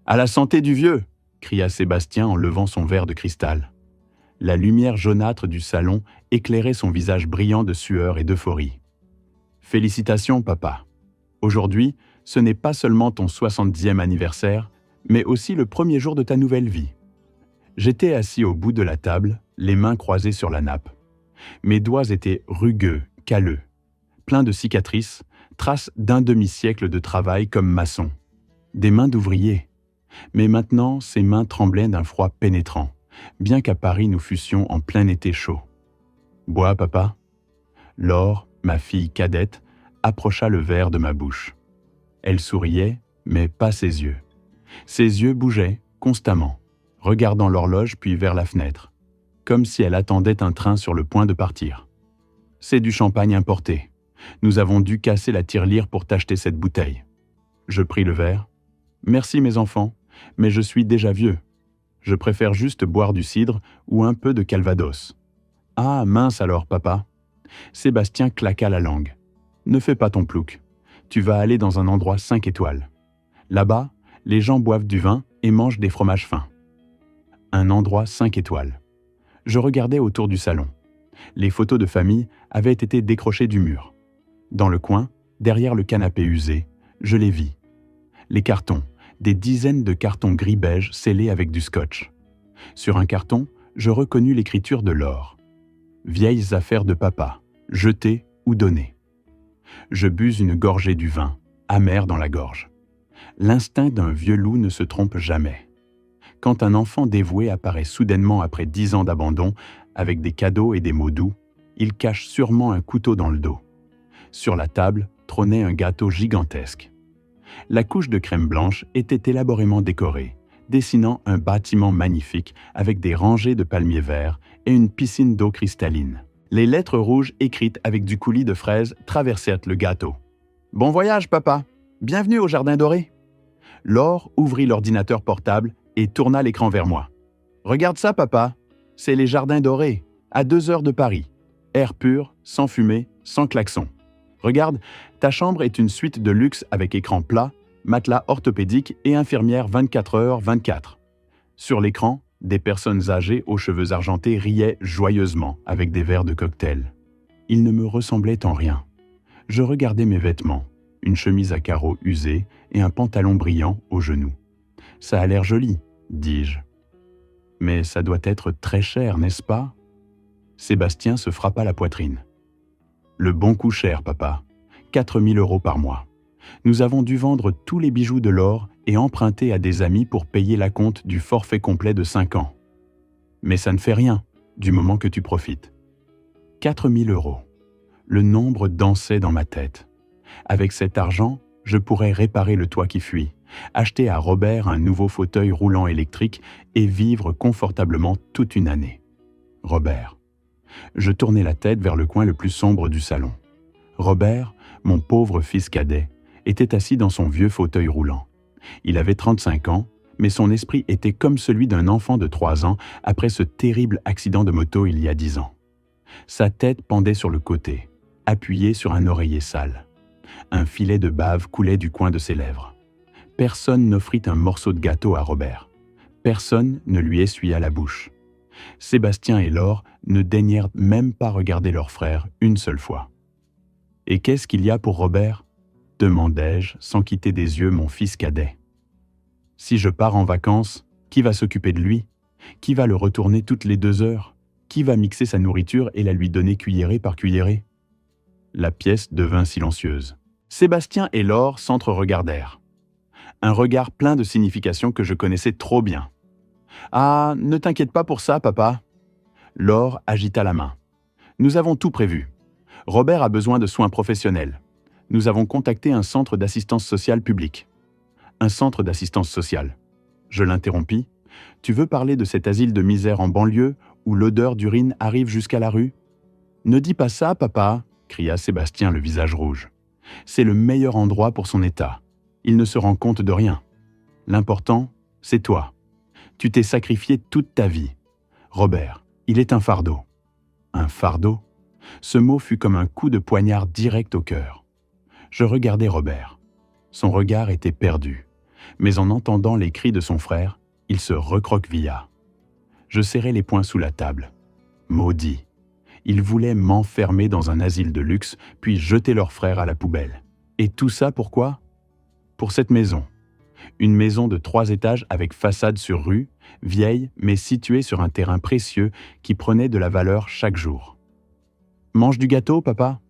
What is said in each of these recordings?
À la santé du vieux !» cria Sébastien en levant son verre de cristal. La lumière jaunâtre du salon éclairait son visage brillant de sueur et d'euphorie. « Félicitations, papa. Aujourd'hui, ce n'est pas seulement ton 70e anniversaire, mais aussi le premier jour de ta nouvelle vie. » J'étais assis au bout de la table, les mains croisées sur la nappe. Mes doigts étaient rugueux, calleux, pleins de cicatrices, traces d'un demi-siècle de travail comme maçon. Des mains d'ouvrier. Mais maintenant, ces mains tremblaient d'un froid pénétrant, bien qu'à Paris nous fussions en plein été chaud. « Bois, papa ?» Laure, ma fille cadette, approcha le verre de ma bouche. Elle souriait, mais pas ses yeux. Ses yeux bougeaient constamment, regardant l'horloge puis vers la fenêtre, comme si elle attendait un train sur le point de partir. « C'est du champagne importé. Nous avons dû casser la tirelire pour t'acheter cette bouteille. » Je pris le verre. « Merci mes enfants, mais je suis déjà vieux. Je préfère juste boire du cidre ou un peu de calvados. »« Ah, mince alors, papa !» Sébastien claqua la langue. « Ne fais pas ton plouc. Tu vas aller dans un endroit 5 étoiles. Là-bas, les gens boivent du vin et mangent des fromages fins. » Un endroit 5 étoiles. Je regardais autour du salon. Les photos de famille avaient été décrochées du mur. Dans le coin, derrière le canapé usé, je les vis. Les cartons, des dizaines de cartons gris-beige scellés avec du scotch. Sur un carton, je reconnus l'écriture de Laure. « Vieilles affaires de papa, jetées ou données. » Je bus une gorgée du vin, amer dans la gorge. L'instinct d'un vieux loup ne se trompe jamais. Quand un enfant dévoué apparaît soudainement après 10 ans d'abandon, avec des cadeaux et des mots doux, il cache sûrement un couteau dans le dos. Sur la table trônait un gâteau gigantesque. La couche de crème blanche était élaborément décorée, dessinant un bâtiment magnifique avec des rangées de palmiers verts et une piscine d'eau cristalline. Les lettres rouges écrites avec du coulis de fraises traversèrent le gâteau. « Bon voyage, papa! Bienvenue au Jardin Doré !» Laure ouvrit l'ordinateur portable et tourna l'écran vers moi. « Regarde ça, papa! C'est les Jardins Dorés, à 2 heures de Paris. Air pur, sans fumée, sans klaxon. Regarde, ta chambre est une suite de luxe avec écran plat, matelas orthopédique et infirmière 24h/24. Sur l'écran, des personnes âgées aux cheveux argentés riaient joyeusement avec des verres de cocktail. Ils ne me ressemblaient en rien. Je regardais mes vêtements, une chemise à carreaux usée et un pantalon brillant aux genoux. « Ça a l'air joli, » dis-je. « Mais ça doit être très cher, n'est-ce pas ?» Sébastien se frappa la poitrine. « Le bon coup cher, papa. 4 000 € par mois. Nous avons dû vendre tous les bijoux de Laure et emprunter à des amis pour payer l'acompte du forfait complet de 5 ans. Mais ça ne fait rien, du moment que tu profites. 4 000 €. Le nombre dansait dans ma tête. Avec cet argent, je pourrais réparer le toit qui fuit, acheter à Robert un nouveau fauteuil roulant électrique et vivre confortablement toute une année. Robert. Je tournai la tête vers le coin le plus sombre du salon. Robert, mon pauvre fils cadet, était assis dans son vieux fauteuil roulant. Il avait 35 ans, mais son esprit était comme celui d'un enfant de 3 ans après ce terrible accident de moto il y a 10 ans. Sa tête pendait sur le côté, appuyée sur un oreiller sale. Un filet de bave coulait du coin de ses lèvres. Personne n'offrit un morceau de gâteau à Robert. Personne ne lui essuya la bouche. Sébastien et Laure ne daignèrent même pas regarder leur frère une seule fois. « Et qu'est-ce qu'il y a pour Robert ?» demandai-je sans quitter des yeux mon fils cadet. « Si je pars en vacances, qui va s'occuper de lui? Qui va le retourner toutes les 2 heures? Qui va mixer sa nourriture et la lui donner cuillerée par cuillerée ?» La pièce devint silencieuse. Sébastien et Laure s'entre-regardèrent. Un regard plein de signification que je connaissais trop bien. « Ah, ne t'inquiète pas pour ça, papa. » Laure agita la main. « Nous avons tout prévu. Robert a besoin de soins professionnels. Nous avons contacté un centre d'assistance sociale publique. » « Un centre d'assistance sociale. » Je l'interrompis. « Tu veux parler de cet asile de misère en banlieue où l'odeur d'urine arrive jusqu'à la rue ? » « Ne dis pas ça, papa !» cria Sébastien le visage rouge. « C'est le meilleur endroit pour son état. Il ne se rend compte de rien. L'important, c'est toi. Tu t'es sacrifié toute ta vie. Robert, il est un fardeau. » Un fardeau ? Ce mot fut comme un coup de poignard direct au cœur. Je regardai Robert. Son regard était perdu. Mais en entendant les cris de son frère, il se recroquevilla. Je serrai les poings sous la table. Maudit. Ils voulaient m'enfermer dans un asile de luxe, puis jeter leur frère à la poubelle. Et tout ça pourquoi? Pour cette maison. Une maison de 3 étages avec façade sur rue, vieille mais située sur un terrain précieux qui prenait de la valeur chaque jour. « Mange du gâteau, papa ?»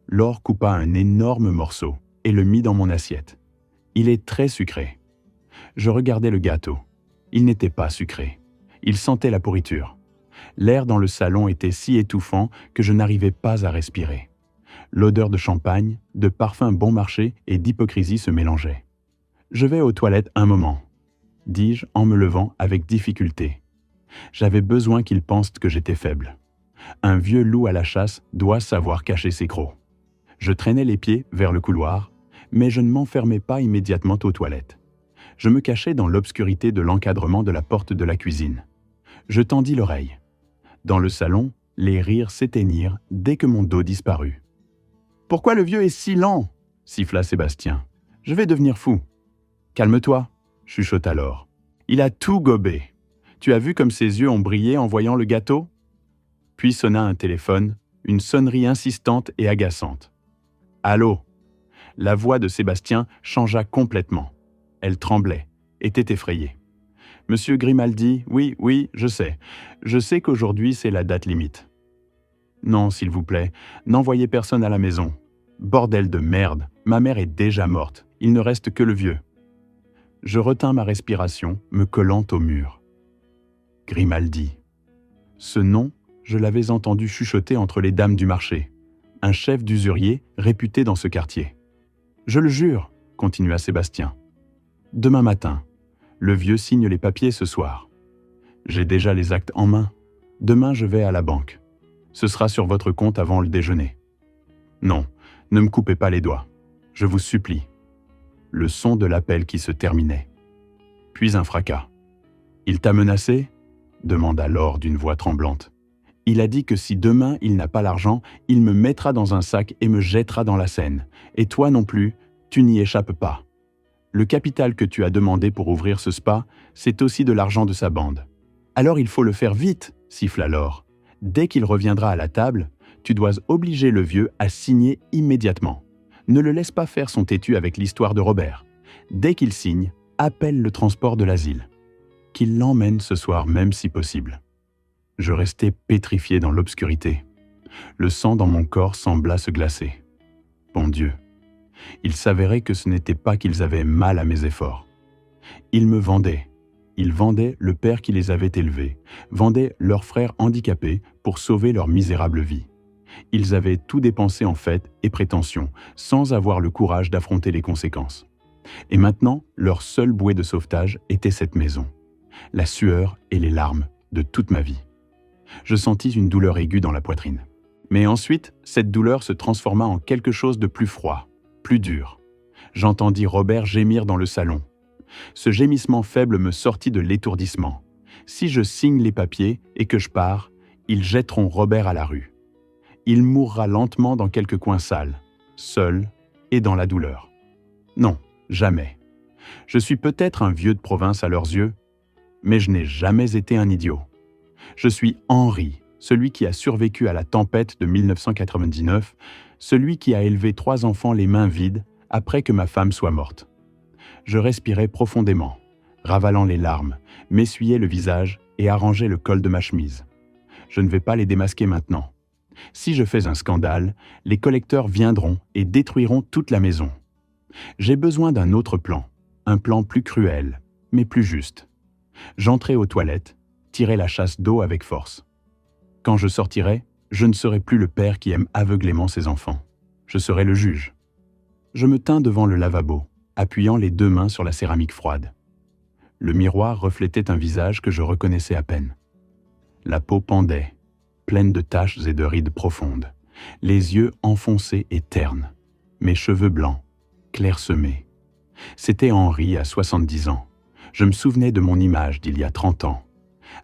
Laure coupa un énorme morceau et le mit dans mon assiette. Il est très sucré. Je regardais le gâteau. Il n'était pas sucré. Il sentait la pourriture. L'air dans le salon était si étouffant que je n'arrivais pas à respirer. L'odeur de champagne, de parfum bon marché et d'hypocrisie se mélangeait. « Je vais aux toilettes un moment », dis-je en me levant avec difficulté. J'avais besoin qu'ils pensent que j'étais faible. Un vieux loup à la chasse doit savoir cacher ses crocs. Je traînais les pieds vers le couloir, mais je ne m'enfermais pas immédiatement aux toilettes. Je me cachais dans l'obscurité de l'encadrement de la porte de la cuisine. Je tendis l'oreille. Dans le salon, les rires s'éteignirent dès que mon dos disparut. « Pourquoi le vieux est si lent ?» siffla Sébastien. « Je vais devenir fou. »« Calme-toi, » chuchota Laure. « Il a tout gobé. Tu as vu comme ses yeux ont brillé en voyant le gâteau ?» Puis sonna un téléphone, une sonnerie insistante et agaçante. « Allô ?» La voix de Sébastien changea complètement. Elle tremblait, était effrayée. « Monsieur Grimaldi, oui, je sais. Je sais qu'aujourd'hui c'est la date limite. »« Non, s'il vous plaît, n'envoyez personne à la maison. Bordel de merde, ma mère est déjà morte, il ne reste que le vieux. » Je retins ma respiration, me collant au mur. Grimaldi. Ce nom, je l'avais entendu chuchoter entre les dames du marché. Un chef d'usurier réputé dans ce quartier. « Je le jure, » continua Sébastien. « Demain matin, le vieux signe les papiers ce soir. J'ai déjà les actes en main. Demain, je vais à la banque. Ce sera sur votre compte avant le déjeuner. Non, ne me coupez pas les doigts. Je vous supplie. » Le son de l'appel qui se terminait. Puis un fracas. « Il t'a menacé ?» demanda Laure d'une voix tremblante. « Il a dit que si demain il n'a pas l'argent, il me mettra dans un sac et me jettera dans la Seine. Et toi non plus, tu n'y échappes pas. Le capital que tu as demandé pour ouvrir ce spa, c'est aussi de l'argent de sa bande. Alors il faut le faire vite, siffla Laure. Dès qu'il reviendra à la table, tu dois obliger le vieux à signer immédiatement. Ne le laisse pas faire son têtu avec l'histoire de Robert. Dès qu'il signe, appelle le transport de l'asile. Qu'il l'emmène ce soir même si possible. » Je restais pétrifié dans l'obscurité. Le sang dans mon corps sembla se glacer. Bon Dieu. Il s'avérait que ce n'était pas qu'ils avaient mal à mes efforts. Ils me vendaient. Ils vendaient le père qui les avait élevés, vendaient leurs frères handicapés pour sauver leur misérable vie. Ils avaient tout dépensé en fêtes et prétentions, sans avoir le courage d'affronter les conséquences. Et maintenant, leur seul bouée de sauvetage était cette maison. La sueur et les larmes de toute ma vie. Je sentis une douleur aiguë dans la poitrine. Mais ensuite, cette douleur se transforma en quelque chose de plus froid, plus dur. J'entendis Robert gémir dans le salon. Ce gémissement faible me sortit de l'étourdissement. Si je signe les papiers et que je pars, ils jetteront Robert à la rue. Il mourra lentement dans quelque coin sale, seul et dans la douleur. Non, jamais. Je suis peut-être un vieux de province à leurs yeux, mais je n'ai jamais été un idiot. Je suis Henri, celui qui a survécu à la tempête de 1999, celui qui a élevé 3 enfants les mains vides après que ma femme soit morte. Je respirais profondément, ravalant les larmes, m'essuyais le visage et arrangeais le col de ma chemise. Je ne vais pas les démasquer maintenant. Si je fais un scandale, les collecteurs viendront et détruiront toute la maison. J'ai besoin d'un autre plan, un plan plus cruel, mais plus juste. J'entrai aux toilettes, tirai la chasse d'eau avec force. Quand je sortirai, je ne serai plus le père qui aime aveuglément ses enfants. Je serai le juge. Je me tins devant le lavabo, appuyant les 2 mains sur la céramique froide. Le miroir reflétait un visage que je reconnaissais à peine. La peau pendait, pleine de taches et de rides profondes, les yeux enfoncés et ternes, mes cheveux blancs, clairsemés. C'était Henri à 70 ans. Je me souvenais de mon image d'il y a 30 ans.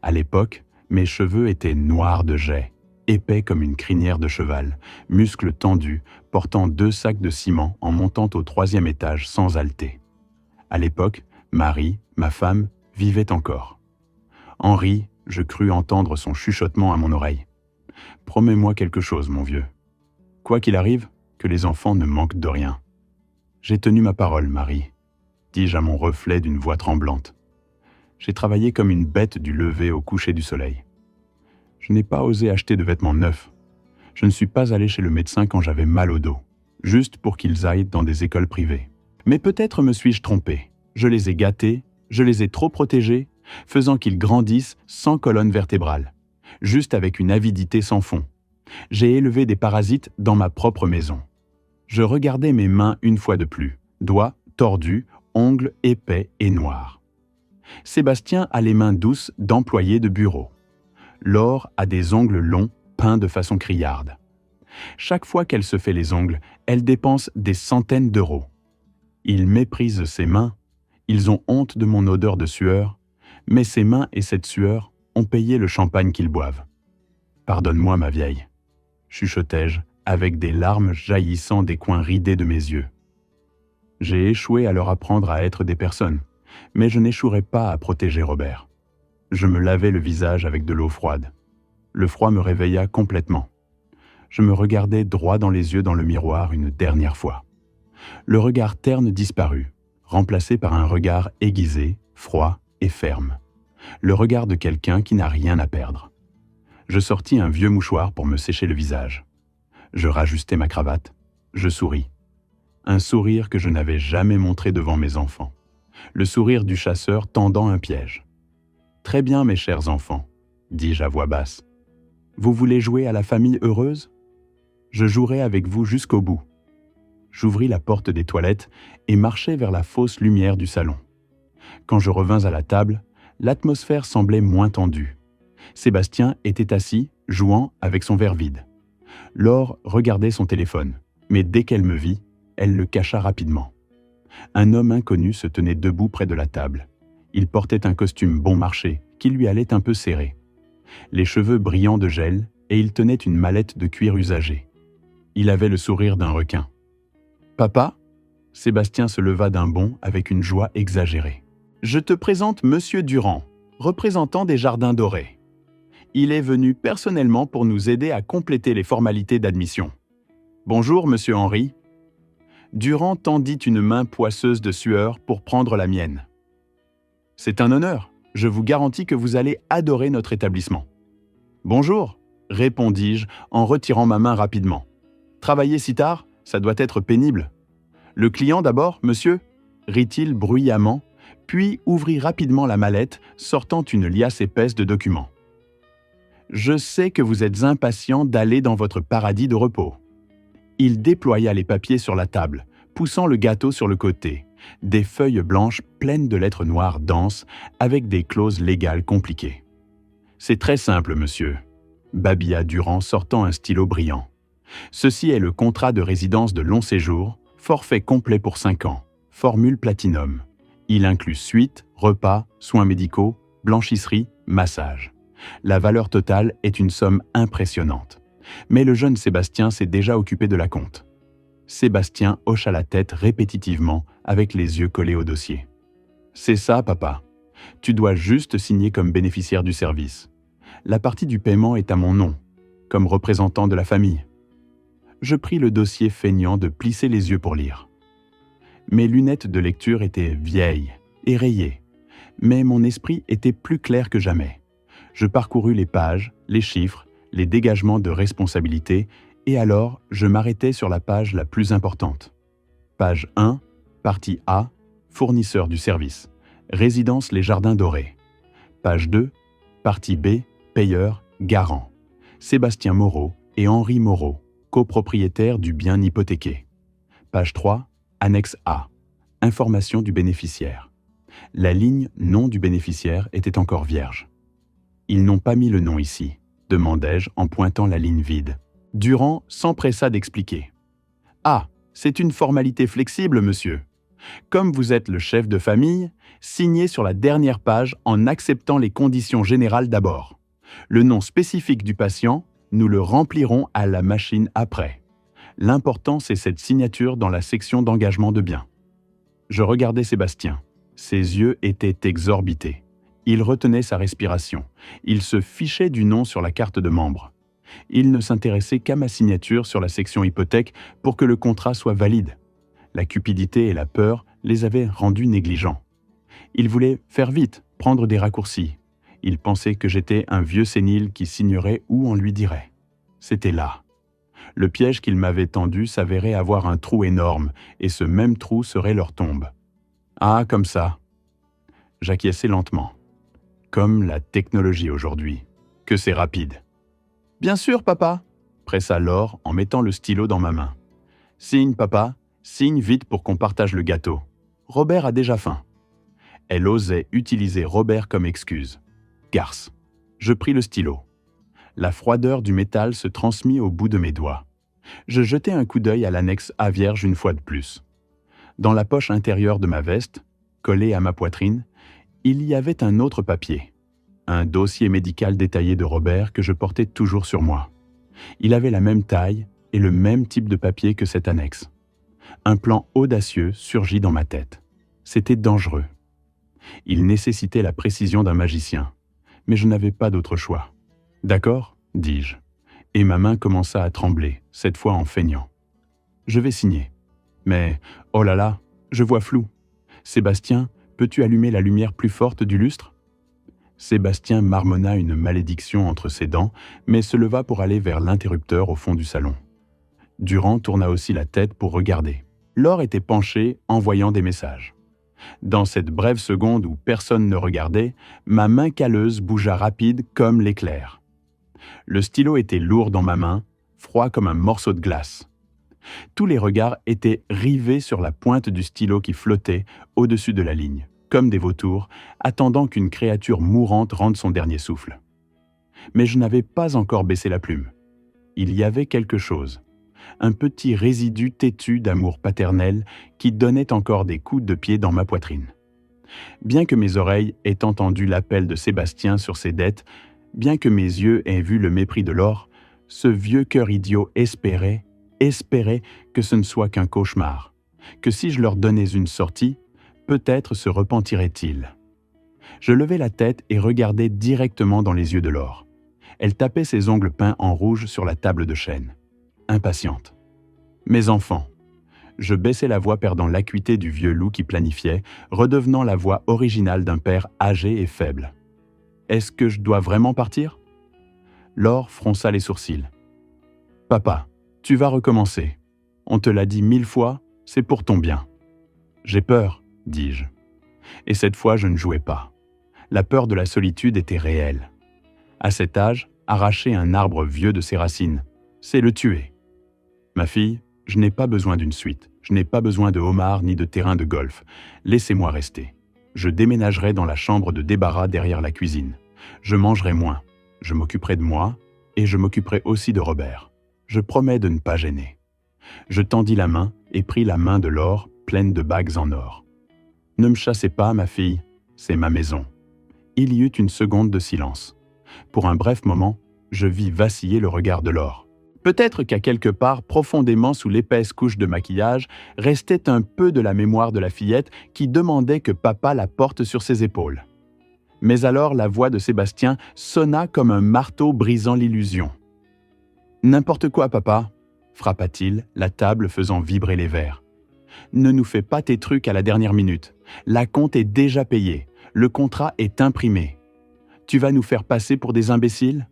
À l'époque, mes cheveux étaient noirs de jais, épais comme une crinière de cheval, muscles tendus, portant 2 sacs de ciment en montant au 3e étage sans halter. À l'époque, Marie, ma femme, vivait encore. Henri, je crus entendre son chuchotement à mon oreille. « Promets-moi quelque chose, mon vieux. Quoi qu'il arrive, que les enfants ne manquent de rien. » « J'ai tenu ma parole, Marie, » dis-je à mon reflet d'une voix tremblante. J'ai travaillé comme une bête du lever au coucher du soleil. Je n'ai pas osé acheter de vêtements neufs. Je ne suis pas allé chez le médecin quand j'avais mal au dos, juste pour qu'ils aillent dans des écoles privées. Mais peut-être me suis-je trompé. Je les ai gâtés, je les ai trop protégés, faisant qu'ils grandissent sans colonne vertébrale, juste avec une avidité sans fond. J'ai élevé des parasites dans ma propre maison. Je regardais mes mains une fois de plus, doigts tordus, ongles épais et noirs. Sébastien a les mains douces d'employé de bureau. Laure a des ongles longs, peints de façon criarde. Chaque fois qu'elle se fait les ongles, elle dépense des centaines d'euros. Ils méprisent ses mains, ils ont honte de mon odeur de sueur, mais ses mains et cette sueur ont payé le champagne qu'ils boivent. Pardonne-moi, ma vieille, chuchotai-je, avec des larmes jaillissant des coins ridés de mes yeux. J'ai échoué à leur apprendre à être des personnes, mais je n'échouerai pas à protéger Robert. Je me lavai le visage avec de l'eau froide. Le froid me réveilla complètement. Je me regardai droit dans les yeux dans le miroir une dernière fois. Le regard terne disparut, remplacé par un regard aiguisé, froid et ferme. Le regard de quelqu'un qui n'a rien à perdre. Je sortis un vieux mouchoir pour me sécher le visage. Je rajustai ma cravate. Je souris. Un sourire que je n'avais jamais montré devant mes enfants. Le sourire du chasseur tendant un piège. « Très bien, mes chers enfants, » dis-je à voix basse. « Vous voulez jouer à la famille heureuse ? Je jouerai avec vous jusqu'au bout. » J'ouvris la porte des toilettes et marchai vers la fausse lumière du salon. Quand je revins à la table, l'atmosphère semblait moins tendue. Sébastien était assis, jouant avec son verre vide. Laure regardait son téléphone, mais dès qu'elle me vit, elle le cacha rapidement. Un homme inconnu se tenait debout près de la table. Il portait un costume bon marché qui lui allait un peu serré. Les cheveux brillants de gel et il tenait une mallette de cuir usagée. Il avait le sourire d'un requin. « Papa ?» Sébastien se leva d'un bond avec une joie exagérée. « Je te présente Monsieur Durand, représentant des Jardins Dorés. Il est venu personnellement pour nous aider à compléter les formalités d'admission. Bonjour, Monsieur Henri. » Durand tendit une main poisseuse de sueur pour prendre la mienne. « C'est un honneur. Je vous garantis que vous allez adorer notre établissement. »« Bonjour, » répondis-je en retirant ma main rapidement. « Travailler si tard, ça doit être pénible. »« Le client d'abord, monsieur » rit-il bruyamment, puis ouvrit rapidement la mallette, sortant une liasse épaisse de documents. « Je sais que vous êtes impatient d'aller dans votre paradis de repos. » Il déploya les papiers sur la table, poussant le gâteau sur le côté, des feuilles blanches pleines de lettres noires denses, avec des clauses légales compliquées. « C'est très simple, monsieur, » babilla Durand sortant un stylo brillant. « Ceci est le contrat de résidence de long séjour, forfait complet pour 5 ans, formule platinum. Il inclut suite, repas, soins médicaux, blanchisserie, massage. La valeur totale est une somme impressionnante. Mais le jeune Sébastien s'est déjà occupé de la compte. » Sébastien hocha la tête répétitivement avec les yeux collés au dossier. « C'est ça, papa. Tu dois juste signer comme bénéficiaire du service. La partie du paiement est à mon nom, comme représentant de la famille. » Je pris le dossier feignant de plisser les yeux pour lire. Mes lunettes de lecture étaient vieilles et rayées, mais mon esprit était plus clair que jamais. Je parcourus les pages, les chiffres, les dégagements de responsabilité, et alors je m'arrêtai sur la page la plus importante. Page 1, partie A, fournisseur du service, résidence Les Jardins Dorés. Page 2, partie B, payeur, garant, Sébastien Moreau et Henri Moreau, copropriétaires du bien hypothéqué. Page 3, annexe A, information du bénéficiaire. La ligne nom du bénéficiaire était encore vierge. « Ils n'ont pas mis le nom ici », demandai-je en pointant la ligne vide. Durand s'empressa d'expliquer. « Ah, c'est une formalité flexible, monsieur. Comme vous êtes le chef de famille, signez sur la dernière page en acceptant les conditions générales d'abord. Le nom spécifique du patient, nous le remplirons à la machine après. L'important, c'est cette signature dans la section d'engagement de biens. » Je regardais Sébastien. Ses yeux étaient exorbités. Il retenait sa respiration. Il se fichait du nom sur la carte de membre. Il ne s'intéressait qu'à ma signature sur la section hypothèque pour que le contrat soit valide. La cupidité et la peur les avaient rendus négligents. Il voulait faire vite, prendre des raccourcis. Il pensait que j'étais un vieux sénile qui signerait où on lui dirait. C'était là. Le piège qu'il m'avait tendu s'avérait avoir un trou énorme, et ce même trou serait leur tombe. Ah, comme ça. J'acquiesçais lentement. Comme la technologie aujourd'hui. Que c'est rapide. Bien sûr, papa, pressa Laure en mettant le stylo dans ma main. Signe, papa, signe vite pour qu'on partage le gâteau. Robert a déjà faim. Elle osait utiliser Robert comme excuse. Garce. Je pris le stylo. La froideur du métal se transmit au bout de mes doigts. Je jetai un coup d'œil à l'annexe A vierge une fois de plus. Dans la poche intérieure de ma veste, collée à ma poitrine, il y avait un autre papier. Un dossier médical détaillé de Robert que je portais toujours sur moi. Il avait la même taille et le même type de papier que cette annexe. Un plan audacieux surgit dans ma tête. C'était dangereux. Il nécessitait la précision d'un magicien, mais je n'avais pas d'autre choix. « D'accord » dis-je, et ma main commença à trembler, cette fois en feignant. « Je vais signer. Mais, oh là là, je vois flou. Sébastien, peux-tu allumer la lumière plus forte du lustre ?» Sébastien marmonna une malédiction entre ses dents, mais se leva pour aller vers l'interrupteur au fond du salon. Durand tourna aussi la tête pour regarder. Laure était penchée, envoyant des messages. Dans cette brève seconde où personne ne regardait, ma main calleuse bougea rapide comme l'éclair. Le stylo était lourd dans ma main, froid comme un morceau de glace. Tous les regards étaient rivés sur la pointe du stylo qui flottait au-dessus de la ligne, comme des vautours, attendant qu'une créature mourante rende son dernier souffle. Mais je n'avais pas encore baissé la plume. Il y avait quelque chose. Un petit résidu têtu d'amour paternel qui donnait encore des coups de pied dans ma poitrine. Bien que mes oreilles aient entendu l'appel de Sébastien sur ses dettes, bien que mes yeux aient vu le mépris de Laure, ce vieux cœur idiot espérait que ce ne soit qu'un cauchemar, que si je leur donnais une sortie, peut-être se repentiraient-ils. Je levai la tête et regardai directement dans les yeux de Laure. Elle tapait ses ongles peints en rouge sur la table de chêne. Impatiente. « Mes enfants !» Je baissai la voix perdant l'acuité du vieux loup qui planifiait, redevenant la voix originale d'un père âgé et faible. « Est-ce que je dois vraiment partir ?» Laure fronça les sourcils. « Papa, tu vas recommencer. On te l'a dit 1000 fois, c'est pour ton bien. »« J'ai peur, » dis-je. Et cette fois, je ne jouais pas. La peur de la solitude était réelle. À cet âge, arracher un arbre vieux de ses racines, c'est le tuer. Ma fille, je n'ai pas besoin d'une suite. Je n'ai pas besoin de homards ni de terrain de golf. Laissez-moi rester. Je déménagerai dans la chambre de débarras derrière la cuisine. Je mangerai moins. Je m'occuperai de moi et je m'occuperai aussi de Robert. Je promets de ne pas gêner. Je tendis la main et pris la main de Laure pleine de bagues en or. Ne me chassez pas, ma fille, c'est ma maison. Il y eut une seconde de silence. Pour un bref moment, je vis vaciller le regard de Laure. Peut-être qu'à quelque part, profondément sous l'épaisse couche de maquillage, restait un peu de la mémoire de la fillette qui demandait que papa la porte sur ses épaules. Mais alors la voix de Sébastien sonna comme un marteau brisant l'illusion. « N'importe quoi, papa !» frappa-t-il, la table faisant vibrer les verres. « Ne nous fais pas tes trucs à la dernière minute. La compte est déjà payée. Le contrat est imprimé. Tu vas nous faire passer pour des imbéciles ?»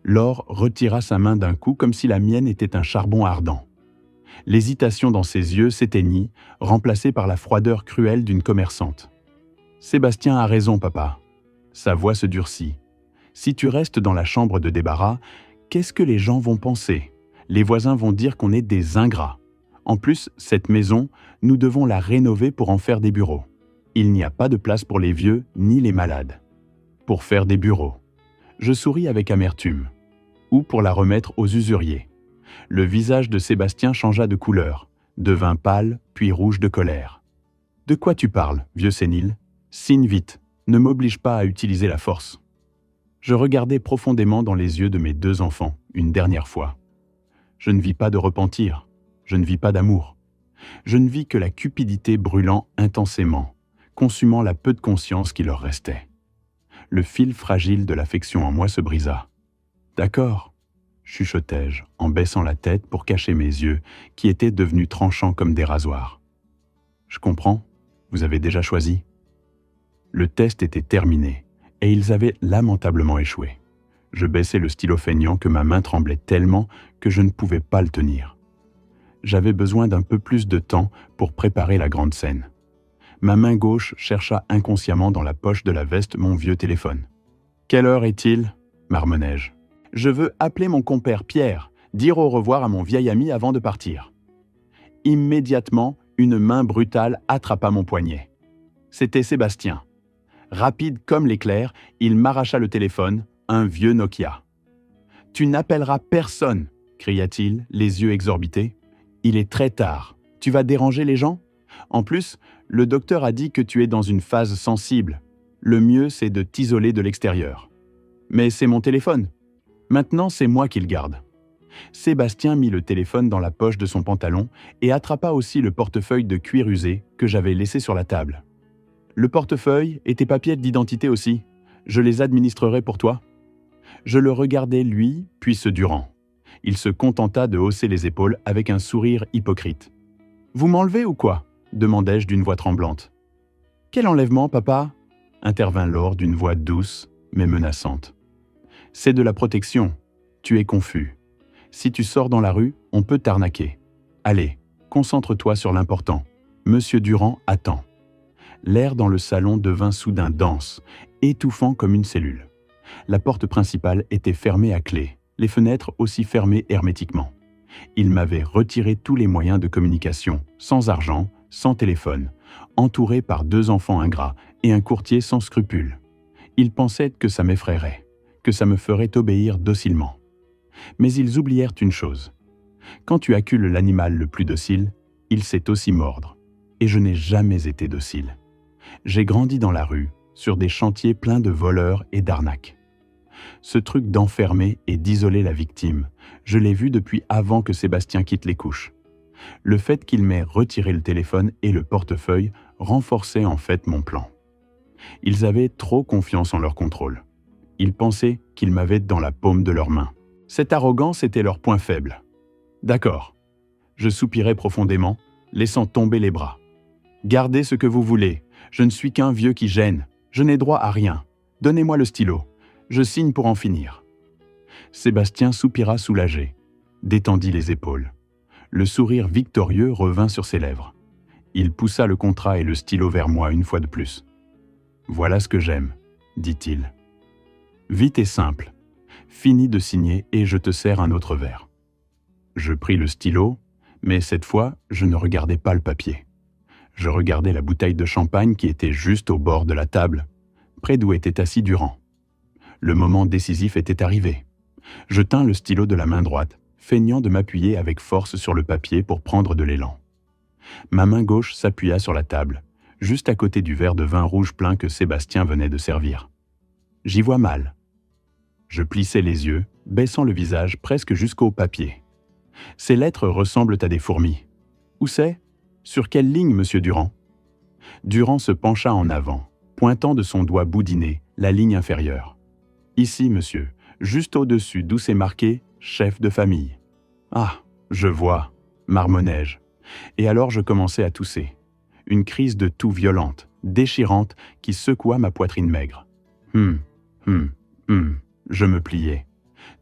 Laure retira sa main d'un coup comme si la mienne était un charbon ardent. L'hésitation dans ses yeux s'éteignit, remplacée par la froideur cruelle d'une commerçante. « Sébastien a raison, papa. » Sa voix se durcit. « Si tu restes dans la chambre de débarras, qu'est-ce que les gens vont penser? Les voisins vont dire qu'on est des ingrats. En plus, cette maison, nous devons la rénover pour en faire des bureaux. Il n'y a pas de place pour les vieux ni les malades. Pour faire des bureaux. » Je souris avec amertume. Ou pour la remettre aux usuriers. Le visage de Sébastien changea de couleur, devint pâle, puis rouge de colère. « De quoi tu parles, vieux sénile? Signe vite, ne m'oblige pas à utiliser la force. » Je regardai profondément dans les yeux de mes deux enfants, une dernière fois. Je ne vis pas de repentir, je ne vis pas d'amour. Je ne vis que la cupidité brûlant intensément, consumant la peu de conscience qui leur restait. Le fil fragile de l'affection en moi se brisa. « D'accord », chuchotai-je en baissant la tête pour cacher mes yeux qui étaient devenus tranchants comme des rasoirs. « Je comprends, vous avez déjà choisi ?» Le test était terminé et ils avaient lamentablement échoué. Je baissai le stylo feignant que ma main tremblait tellement que je ne pouvais pas le tenir. J'avais besoin d'un peu plus de temps pour préparer la grande scène. Ma main gauche chercha inconsciemment dans la poche de la veste mon vieux téléphone. « Quelle heure est-il » marmonnai-je. « Je veux appeler mon compère Pierre, dire au revoir à mon vieil ami avant de partir. » Immédiatement, une main brutale attrapa mon poignet. C'était Sébastien. Rapide comme l'éclair, il m'arracha le téléphone, un vieux Nokia. « Tu n'appelleras personne !» cria-t-il, les yeux exorbités. « Il est très tard. Tu vas déranger les gens ? En plus, le docteur a dit que tu es dans une phase sensible. Le mieux, c'est de t'isoler de l'extérieur. » « Mais c'est mon téléphone. Maintenant, c'est moi qui le garde. » Sébastien mit le téléphone dans la poche de son pantalon et attrapa aussi le portefeuille de cuir usé que j'avais laissé sur la table. « Le portefeuille et tes papiers d'identité aussi. Je les administrerai pour toi. » Je le regardai lui, puis ce Durand. Il se contenta de hausser les épaules avec un sourire hypocrite. « Vous m'enlevez ou quoi ?» demandai-je d'une voix tremblante. « Quel enlèvement, papa ?» intervint Laure d'une voix douce, mais menaçante. « C'est de la protection. Tu es confus. Si tu sors dans la rue, on peut t'arnaquer. Allez, concentre-toi sur l'important. Monsieur Durand attend. » L'air dans le salon devint soudain dense, étouffant comme une cellule. La porte principale était fermée à clé, les fenêtres aussi fermées hermétiquement. Il m'avait retiré tous les moyens de communication, sans argent, sans téléphone, entouré par 2 enfants ingrats et un courtier sans scrupules. Ils pensaient que ça m'effraierait, que ça me ferait obéir docilement. Mais ils oublièrent une chose. Quand tu accules l'animal le plus docile, il sait aussi mordre. Et je n'ai jamais été docile. J'ai grandi dans la rue, sur des chantiers pleins de voleurs et d'arnaques. Ce truc d'enfermer et d'isoler la victime, je l'ai vu depuis avant que Sébastien quitte les couches. Le fait qu'il m'ait retiré le téléphone et le portefeuille renforçait en fait mon plan. Ils avaient trop confiance en leur contrôle. Ils pensaient qu'ils m'avaient dans la paume de leurs mains. Cette arrogance était leur point faible. D'accord. Je soupirai profondément, laissant tomber les bras. Gardez ce que vous voulez. Je ne suis qu'un vieux qui gêne. Je n'ai droit à rien. Donnez-moi le stylo. Je signe pour en finir. Sébastien soupira soulagé, détendit les épaules. Le sourire victorieux revint sur ses lèvres. Il poussa le contrat et le stylo vers moi une fois de plus. « Voilà ce que j'aime, » dit-il. « Vite et simple. Finis de signer et je te sers un autre verre. » Je pris le stylo, mais cette fois, je ne regardais pas le papier. Je regardais la bouteille de champagne qui était juste au bord de la table, près d'où était assis Durand. Le moment décisif était arrivé. Je tins le stylo de la main droite, feignant de m'appuyer avec force sur le papier pour prendre de l'élan. Ma main gauche s'appuya sur la table, juste à côté du verre de vin rouge plein que Sébastien venait de servir. J'y vois mal. Je plissai les yeux, baissant le visage presque jusqu'au papier. Ces lettres ressemblent à des fourmis. Où c'est ? Sur quelle ligne, monsieur Durand ? Durand se pencha en avant, pointant de son doigt boudiné la ligne inférieure. Ici, monsieur, juste au-dessus d'où c'est marqué « chef de famille ». Ah, je vois, marmonnai-je. Et alors je commençai à tousser. Une crise de toux violente, déchirante, qui secoua ma poitrine maigre. Je me pliai.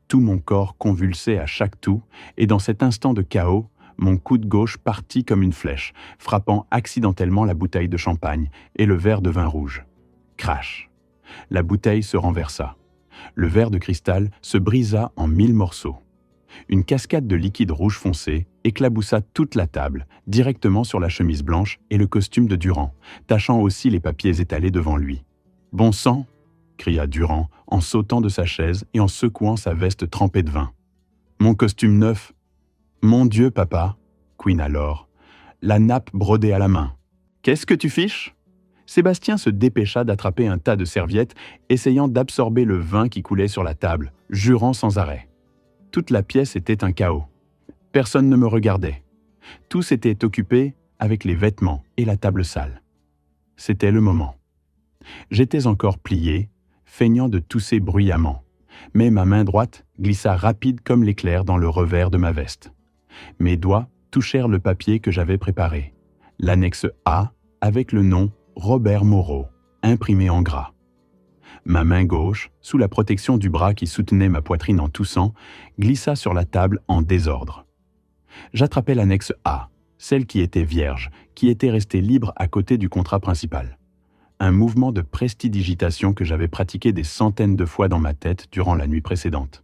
Tout mon corps convulsait à chaque toux, et dans cet instant de chaos, mon coude gauche partit comme une flèche, frappant accidentellement la bouteille de champagne et le verre de vin rouge. Crash. La bouteille se renversa. Le verre de cristal se brisa en 1000 morceaux. Une cascade de liquide rouge foncé éclaboussa toute la table, directement sur la chemise blanche et le costume de Durand, tachant aussi les papiers étalés devant lui. « Bon sang !» cria Durand en sautant de sa chaise et en secouant sa veste trempée de vin. « Mon costume neuf !»« Mon Dieu, papa !» couina Laure. « La nappe brodée à la main. »« Qu'est-ce que tu fiches ?» Sébastien se dépêcha d'attraper un tas de serviettes, essayant d'absorber le vin qui coulait sur la table, jurant sans arrêt. Toute la pièce était un chaos. Personne ne me regardait. Tous étaient occupés avec les vêtements et la table sale. C'était le moment. J'étais encore plié, feignant de tousser bruyamment, mais ma main droite glissa rapide comme l'éclair dans le revers de ma veste. Mes doigts touchèrent le papier que j'avais préparé, l'annexe A avec le nom Robert Moreau, imprimé en gras. Ma main gauche, sous la protection du bras qui soutenait ma poitrine en toussant, glissa sur la table en désordre. J'attrapai l'annexe A, celle qui était vierge, qui était restée libre à côté du contrat principal. Un mouvement de prestidigitation que j'avais pratiqué des centaines de fois dans ma tête durant la nuit précédente.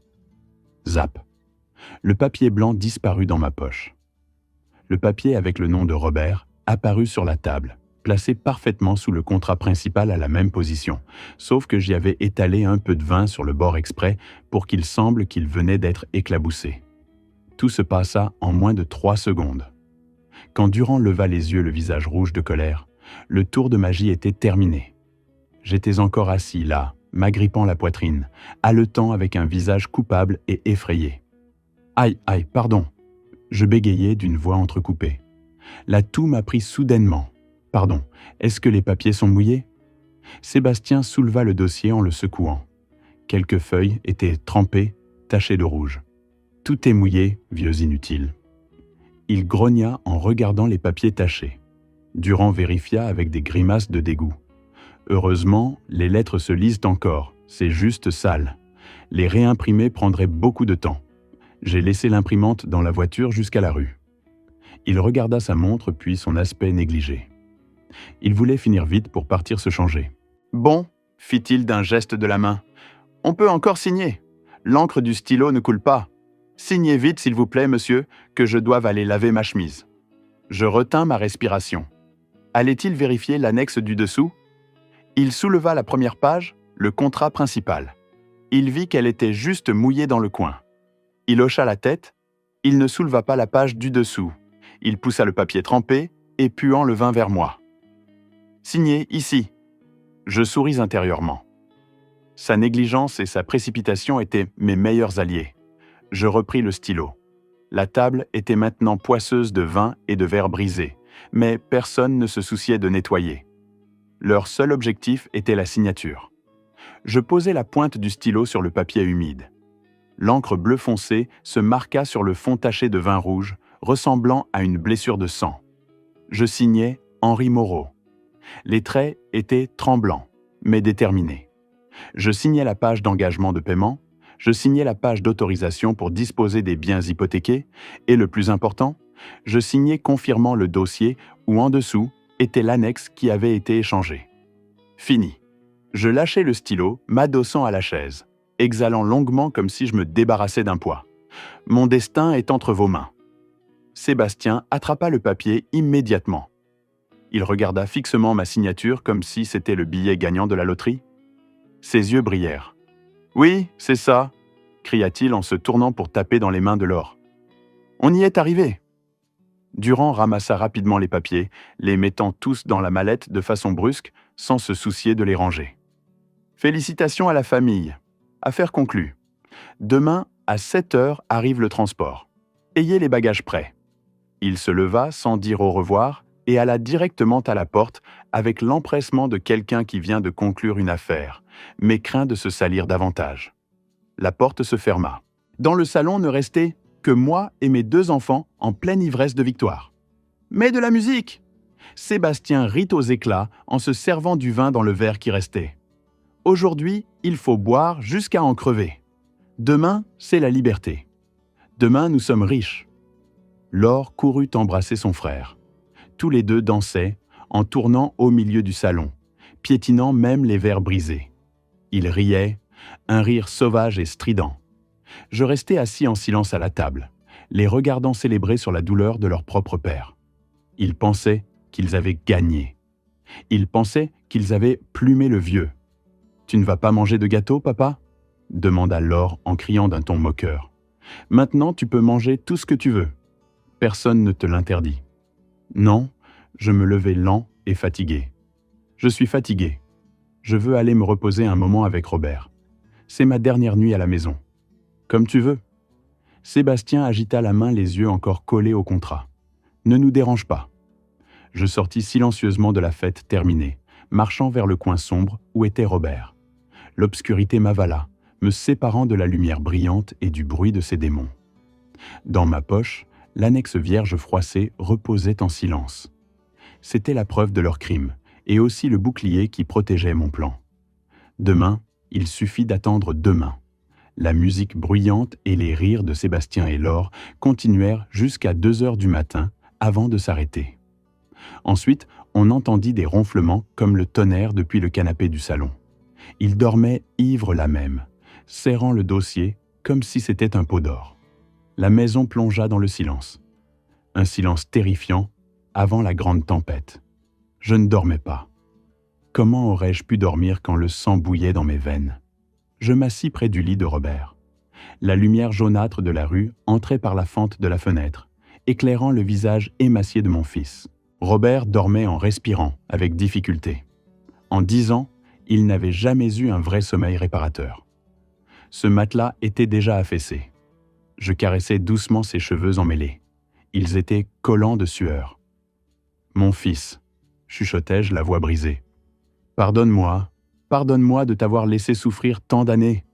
Zap. Le papier blanc disparut dans ma poche. Le papier avec le nom de Robert apparut sur la table, placé parfaitement sous le contrat principal à la même position, sauf que j'y avais étalé un peu de vin sur le bord exprès pour qu'il semble qu'il venait d'être éclaboussé. Tout se passa en moins de 3 secondes. Quand Durand leva les yeux, le visage rouge de colère, le tour de magie était terminé. J'étais encore assis là, m'agrippant la poitrine, haletant avec un visage coupable et effrayé. « Aïe, aïe, pardon !» Je bégayai d'une voix entrecoupée. La toux m'a pris soudainement. « Pardon, est-ce que les papiers sont mouillés ?» Sébastien souleva le dossier en le secouant. Quelques feuilles étaient trempées, tachées de rouge. « Tout est mouillé, vieux inutile. » Il grogna en regardant les papiers tachés. Durand vérifia avec des grimaces de dégoût. Heureusement, les lettres se lisent encore, c'est juste sale. Les réimprimer prendrait beaucoup de temps. J'ai laissé l'imprimante dans la voiture jusqu'à la rue. Il regarda sa montre puis son aspect négligé. Il voulait finir vite pour partir se changer. « Bon, fit-il d'un geste de la main, on peut encore signer. L'encre du stylo ne coule pas. Signez vite, s'il vous plaît, monsieur, que je doive aller laver ma chemise. » Je retins ma respiration. Allait-il vérifier l'annexe du dessous? Il souleva la première page, le contrat principal. Il vit qu'elle était juste mouillée dans le coin. Il hocha la tête. Il ne souleva pas la page du dessous. Il poussa le papier trempé et puant le vin vers moi. « Signez ici. » Je souris intérieurement. Sa négligence et sa précipitation étaient mes meilleurs alliés. Je repris le stylo. La table était maintenant poisseuse de vin et de verre brisés, mais personne ne se souciait de nettoyer. Leur seul objectif était la signature. Je posai la pointe du stylo sur le papier humide. L'encre bleu foncé se marqua sur le fond taché de vin rouge, ressemblant à une blessure de sang. Je signais Henri Moreau. Les traits étaient tremblants, mais déterminés. Je signais la page d'engagement de paiement, je signais la page d'autorisation pour disposer des biens hypothéqués, et le plus important, je signais confirmant le dossier où en dessous était l'annexe qui avait été échangée. Fini. Je lâchai le stylo, m'adossant à la chaise, exhalant longuement comme si je me débarrassais d'un poids. Mon destin est entre vos mains. Sébastien attrapa le papier immédiatement. Il regarda fixement ma signature comme si c'était le billet gagnant de la loterie. Ses yeux brillèrent. « Oui, c'est ça !» cria-t-il en se tournant pour taper dans les mains de Laure. « On y est arrivé !» Durand ramassa rapidement les papiers, les mettant tous dans la mallette de façon brusque, sans se soucier de les ranger. « Félicitations à la famille. Affaire conclue. Demain, à 7 heures, arrive le transport. Ayez les bagages prêts. » Il se leva sans dire au revoir et alla directement à la porte avec l'empressement de quelqu'un qui vient de conclure une affaire, mais craint de se salir davantage. La porte se ferma. Dans le salon ne restait que moi et mes 2 enfants en pleine ivresse de victoire. « Mais de la musique !» Sébastien rit aux éclats en se servant du vin dans le verre qui restait. « Aujourd'hui, il faut boire jusqu'à en crever. Demain, c'est la liberté. Demain, nous sommes riches. » Laure courut embrasser son frère. Tous les 2 dansaient, en tournant au milieu du salon, piétinant même les verres brisés. Ils riaient, un rire sauvage et strident. Je restais assis en silence à la table, les regardant célébrer sur la douleur de leur propre père. Ils pensaient qu'ils avaient gagné. Ils pensaient qu'ils avaient plumé le vieux. « Tu ne vas pas manger de gâteau, papa ?» demanda Laure en criant d'un ton moqueur. « Maintenant, tu peux manger tout ce que tu veux. Personne ne te l'interdit. » Non, je me levai lent et fatigué. Je suis fatigué. Je veux aller me reposer un moment avec Robert. C'est ma dernière nuit à la maison. Comme tu veux. Sébastien agita la main, les yeux encore collés au contrat. Ne nous dérange pas. Je sortis silencieusement de la fête terminée, marchant vers le coin sombre où était Robert. L'obscurité m'avala, me séparant de la lumière brillante et du bruit de ses démons. Dans ma poche, l'annexe vierge froissée reposait en silence. C'était la preuve de leur crime, et aussi le bouclier qui protégeait mon plan. Demain, il suffit d'attendre demain. La musique bruyante et les rires de Sébastien et Laure continuèrent jusqu'à 2 heures du matin avant de s'arrêter. Ensuite, on entendit des ronflements comme le tonnerre depuis le canapé du salon. Ils dormaient ivres là même, serrant le dossier comme si c'était un pot d'or. La maison plongea dans le silence. Un silence terrifiant avant la grande tempête. Je ne dormais pas. Comment aurais-je pu dormir quand le sang bouillait dans mes veines? Je m'assis près du lit de Robert. La lumière jaunâtre de la rue entrait par la fente de la fenêtre, éclairant le visage émacié de mon fils. Robert dormait en respirant, avec difficulté. En 10 ans, il n'avait jamais eu un vrai sommeil réparateur. Ce matelas était déjà affaissé. Je caressais doucement ses cheveux emmêlés. Ils étaient collants de sueur. « Mon fils », chuchotai-je, la voix brisée. « Pardonne-moi de t'avoir laissé souffrir tant d'années.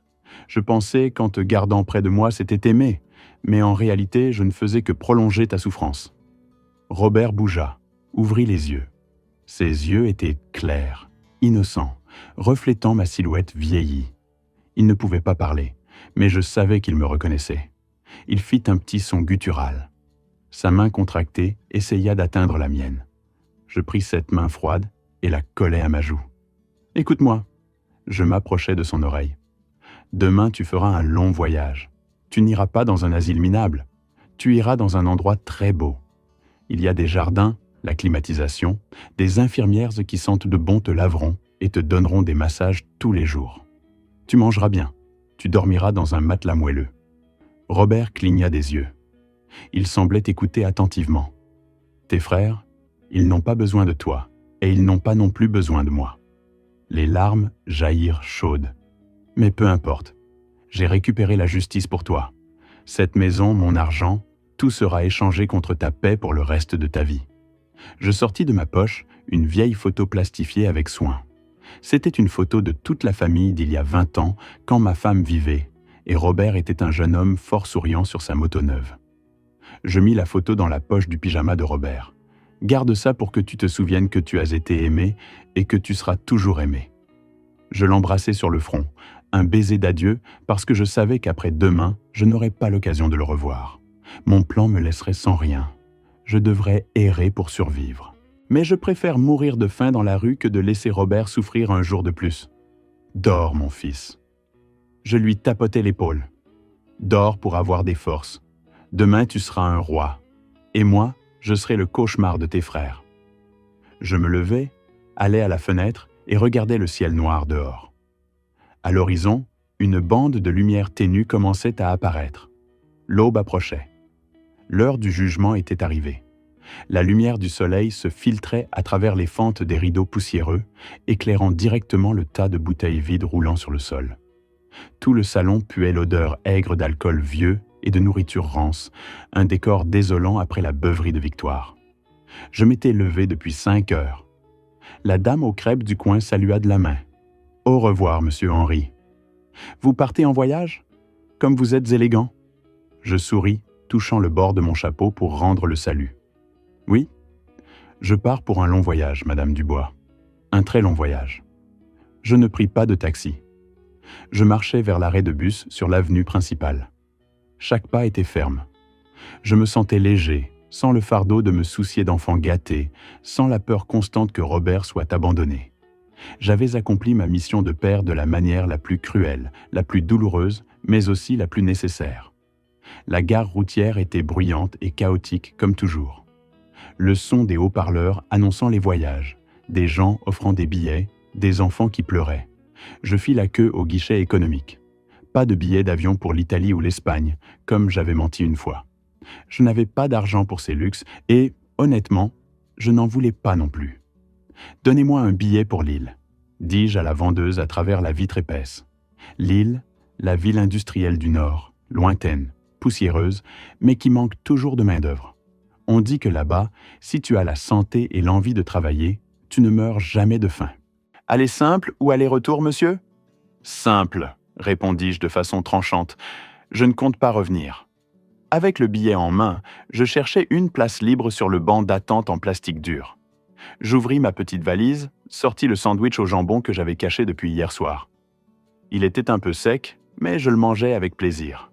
Je pensais qu'en te gardant près de moi, c'était aimer, mais en réalité, je ne faisais que prolonger ta souffrance. » Robert bougea, ouvrit les yeux. Ses yeux étaient clairs, innocents, reflétant ma silhouette vieillie. Il ne pouvait pas parler, mais je savais qu'il me reconnaissait. Il fit un petit son guttural. Sa main contractée essaya d'atteindre la mienne. Je pris cette main froide et la collai à ma joue. « Écoute-moi. » Je m'approchai de son oreille. « Demain, tu feras un long voyage. Tu n'iras pas dans un asile minable. Tu iras dans un endroit très beau. Il y a des jardins, la climatisation, des infirmières qui sentent de bon te laveront et te donneront des massages tous les jours. Tu mangeras bien. Tu dormiras dans un matelas moelleux. » Robert cligna des yeux. Il semblait écouter attentivement. « Tes frères, ils n'ont pas besoin de toi, et ils n'ont pas non plus besoin de moi. » Les larmes jaillirent chaudes. « Mais peu importe, j'ai récupéré la justice pour toi. Cette maison, mon argent, tout sera échangé contre ta paix pour le reste de ta vie. » Je sortis de ma poche une vieille photo plastifiée avec soin. C'était une photo de toute la famille d'il y a 20 ans, quand ma femme vivait, et Robert était un jeune homme fort souriant sur sa moto neuve. Je mis la photo dans la poche du pyjama de Robert. « Garde ça pour que tu te souviennes que tu as été aimé et que tu seras toujours aimé. » Je l'embrassai sur le front, un baiser d'adieu parce que je savais qu'après demain, je n'aurais pas l'occasion de le revoir. Mon plan me laisserait sans rien. Je devrais errer pour survivre. Mais je préfère mourir de faim dans la rue que de laisser Robert souffrir un jour de plus. Dors, mon fils. Je lui tapotai l'épaule. Dors pour avoir des forces. Demain, tu seras un roi. Et moi, je serai le cauchemar de tes frères. Je me levai, allai à la fenêtre et regardai le ciel noir dehors. À l'horizon, une bande de lumière ténue commençait à apparaître. L'aube approchait. L'heure du jugement était arrivée. La lumière du soleil se filtrait à travers les fentes des rideaux poussiéreux, éclairant directement le tas de bouteilles vides roulant sur le sol. Tout le salon puait l'odeur aigre d'alcool vieux et de nourriture rance, un décor désolant après la beuverie de Victoire. Je m'étais levé depuis 5 heures. La dame aux crêpes du coin salua de la main. « Au revoir, monsieur Henri. »« Vous partez en voyage? Comme vous êtes élégant. » Je souris, touchant le bord de mon chapeau pour rendre le salut. « Oui, je pars pour un long voyage, Madame Dubois. Un très long voyage. » Je ne pris pas de taxi. Je marchais vers l'arrêt de bus sur l'avenue principale. Chaque pas était ferme. Je me sentais léger, sans le fardeau de me soucier d'enfants gâtés, sans la peur constante que Robert soit abandonné. J'avais accompli ma mission de père de la manière la plus cruelle, la plus douloureuse, mais aussi la plus nécessaire. La gare routière était bruyante et chaotique comme toujours. Le son des haut-parleurs annonçant les voyages, des gens offrant des billets, des enfants qui pleuraient. Je fis la queue au guichet économique. Pas de billets d'avion pour l'Italie ou l'Espagne, comme j'avais menti une fois. Je n'avais pas d'argent pour ces luxes et, honnêtement, je n'en voulais pas non plus. « Donnez-moi un billet pour Lille », dis-je à la vendeuse à travers la vitre épaisse. Lille, la ville industrielle du Nord, lointaine, poussiéreuse, mais qui manque toujours de main-d'œuvre. On dit que là-bas, si tu as la santé et l'envie de travailler, tu ne meurs jamais de faim. Aller simple ou aller-retour, monsieur? Simple, répondis-je de façon tranchante. Je ne compte pas revenir. Avec le billet en main, je cherchais une place libre sur le banc d'attente en plastique dur. J'ouvris ma petite valise, sortis le sandwich au jambon que j'avais caché depuis hier soir. Il était un peu sec, mais je le mangeais avec plaisir.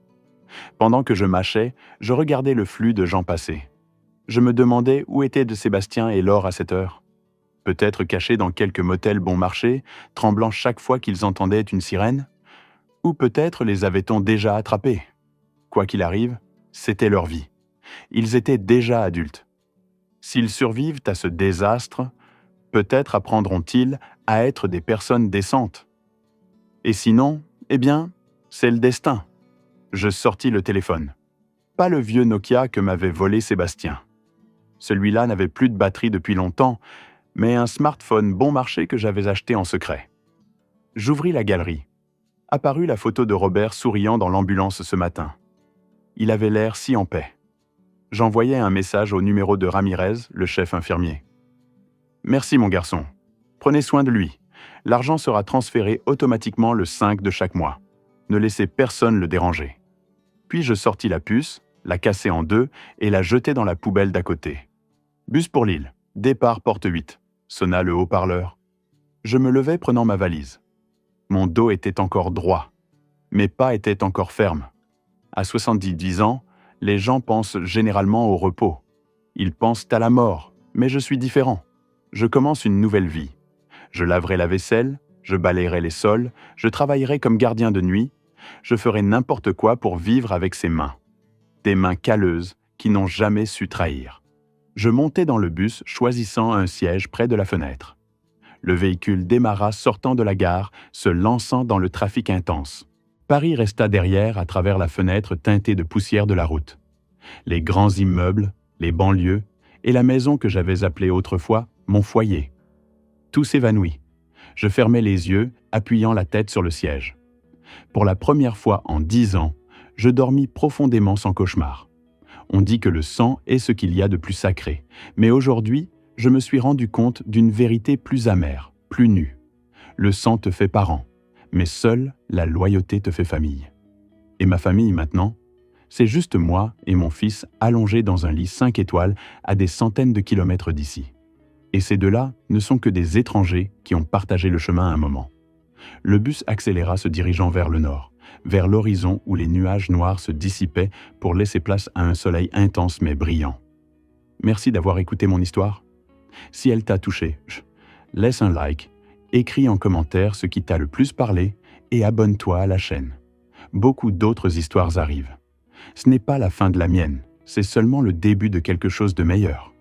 Pendant que je mâchais, je regardais le flux de gens passer. Je me demandais où étaient de Sébastien et Laure à cette heure. Peut-être cachés dans quelques motels bon marché, tremblant chaque fois qu'ils entendaient une sirène? Ou peut-être les avait-on déjà attrapés? Quoi qu'il arrive, c'était leur vie. Ils étaient déjà adultes. S'ils survivent à ce désastre, peut-être apprendront-ils à être des personnes décentes. Et sinon, eh bien, c'est le destin. Je sortis le téléphone. Pas le vieux Nokia que m'avait volé Sébastien. Celui-là n'avait plus de batterie depuis longtemps, mais un smartphone bon marché que j'avais acheté en secret. J'ouvris la galerie. Apparut la photo de Robert souriant dans l'ambulance ce matin. Il avait l'air si en paix. J'envoyai un message au numéro de Ramirez, le chef infirmier. « Merci mon garçon. Prenez soin de lui. L'argent sera transféré automatiquement le 5 de chaque mois. Ne laissez personne le déranger. » Puis je sortis la puce, la cassai en deux et la jetai dans la poubelle d'à côté. « Bus pour Lille. Départ porte 8. » sonna le haut-parleur. Je me levai prenant ma valise. Mon dos était encore droit. Mes pas étaient encore fermes. À 70 ans, les gens pensent généralement au repos. Ils pensent à la mort, mais je suis différent. Je commence une nouvelle vie. Je laverai la vaisselle, je balayerai les sols, je travaillerai comme gardien de nuit, je ferai n'importe quoi pour vivre avec ces mains. Des mains calleuses qui n'ont jamais su trahir. Je montai dans le bus, choisissant un siège près de la fenêtre. Le véhicule démarra sortant de la gare, se lançant dans le trafic intense. Paris resta derrière à travers la fenêtre teintée de poussière de la route. Les grands immeubles, les banlieues et la maison que j'avais appelée autrefois mon foyer. Tout s'évanouit. Je fermai les yeux, appuyant la tête sur le siège. Pour la première fois en 10 ans, je dormis profondément sans cauchemar. On dit que le sang est ce qu'il y a de plus sacré, mais aujourd'hui, je me suis rendu compte d'une vérité plus amère, plus nue. Le sang te fait parent, mais seule la loyauté te fait famille. Et ma famille maintenant, c'est juste moi et mon fils allongés dans un lit 5 étoiles à des centaines de kilomètres d'ici. Et ces deux-là ne sont que des étrangers qui ont partagé le chemin à un moment. Le bus accéléra se dirigeant vers le nord, vers l'horizon où les nuages noirs se dissipaient pour laisser place à un soleil intense mais brillant. Merci d'avoir écouté mon histoire. Si elle t'a touché, laisse un like, écris en commentaire ce qui t'a le plus parlé et abonne-toi à la chaîne. Beaucoup d'autres histoires arrivent. Ce n'est pas la fin de la mienne, c'est seulement le début de quelque chose de meilleur.